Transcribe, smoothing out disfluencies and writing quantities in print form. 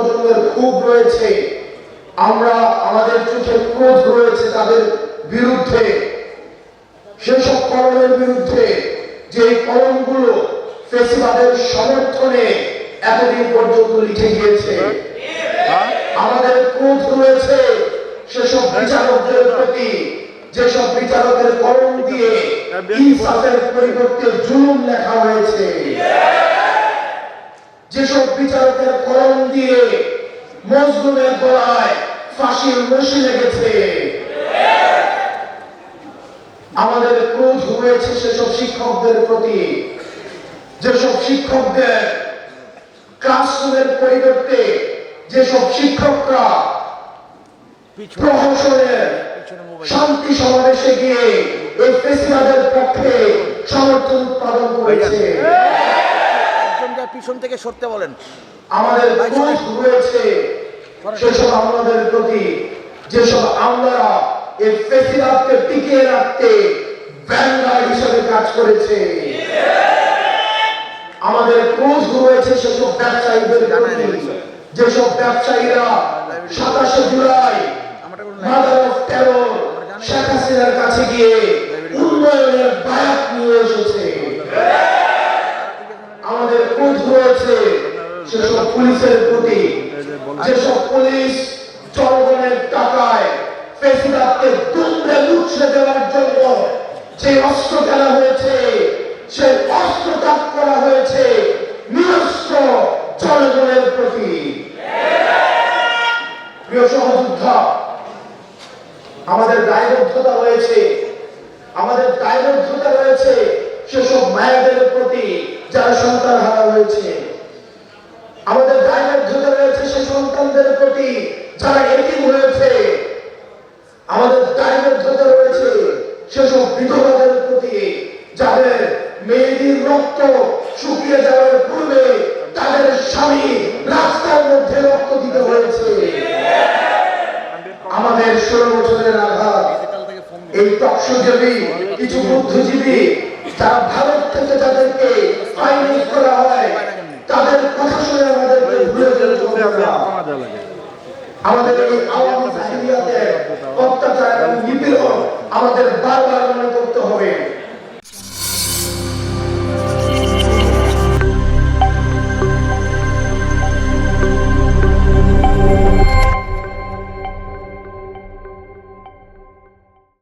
প্রজন্মের ক্ষোভ রয়েছে, আমরা আমাদের চোখে ক্রোধ রয়েছে তাদের বিরুদ্ধে, সেসব কলমের বিরুদ্ধে যে কলমগুলো ফেসিবাদের সমর্থনে এতদিন পর্যন্ত লিখে গিয়েছে। আমাদের ক্রোধ রয়েছে সেসব বিচারকদের প্রতি, যেসব বিচারকের কলম দিয়ে ইনসাফের পরিবর্তে জুলুম লেখা হয়েছে, যেসব বিচারকের কলম দিয়ে মজলুমের গলায় ফাঁসির রশি লেগেছে। আমাদের ক্রোধ হয়েছে সেসব শিক্ষকদের প্রতি, যেসব শিক্ষকদের ক্লাসরুমের পরিবর্তে যেসব শিক্ষকরা প্রহসনের শান্তি সমাবেশে গিয়ে এই ফেসিবাদের পক্ষে সমর্থন উৎপাদন করেছে। পিছন থেকে সরতে বলেন। আমাদের ক্রোধ রয়েছে সেসব আমলাদের প্রতি, যেসব আমলারা এই ফেসিবাদকে টিকিয়ে রাখতে ব্যাংগার হিসেবে কাজ করেছে। আমাদের ক্রোধ রয়েছে সেসব ব্যবসায়ীদের প্রতি, যেসব ব্যবসায়ীরা 27 July mother of terror Sheikh হাসিনার কাছে গিয়ে উন্নয়নের বায়াত নিয়ে এসেছে। আমাদের ক্রোধ রয়েছে সেসব পুলিশের প্রতি, যেসব পুলিশ জনগণের টাকায় ফেসিবাদকে দুমড়ে মুচড়ে দেওয়ার জন্য যে অস্ত্র কেনা হয়েছে, সেই অস্ত্র ত্যাগ করা হয়েছে নিরস্ত্র জনগণের প্রতি। প্রিয় সহযোদ্ধা, আমাদের দায়বদ্ধতা রয়েছে, আমাদের দায়বদ্ধতা রয়েছে সেসব মায়েদের প্রতি যারা সন্তান হারা হয়েছে। আমাদের দায়বদ্ধতা রয়েছে সে সন্তানদের প্রতি যারা এতিম হয়েছে। আমাদের দায়বদ্ধতা রয়েছে সেসব বিধবাদের প্রতি যাদের মেয়েদের রক্ত শুকিয়ে যাওয়ার পূর্বে তাদের স্বামী রাস্তার মধ্যে রক্ত দিতে হয়েছে। আমাদের 16 বছরের আঘাত এই তৎসজীবী কিছু বুদ্ধিজীবী যারা ভারত থেকে যাদেরকে ফাইন্যান্স করা হয়, তাদের কথা শুনে আমাদেরকে ভুলে যেতে হবে না। আমাদের এই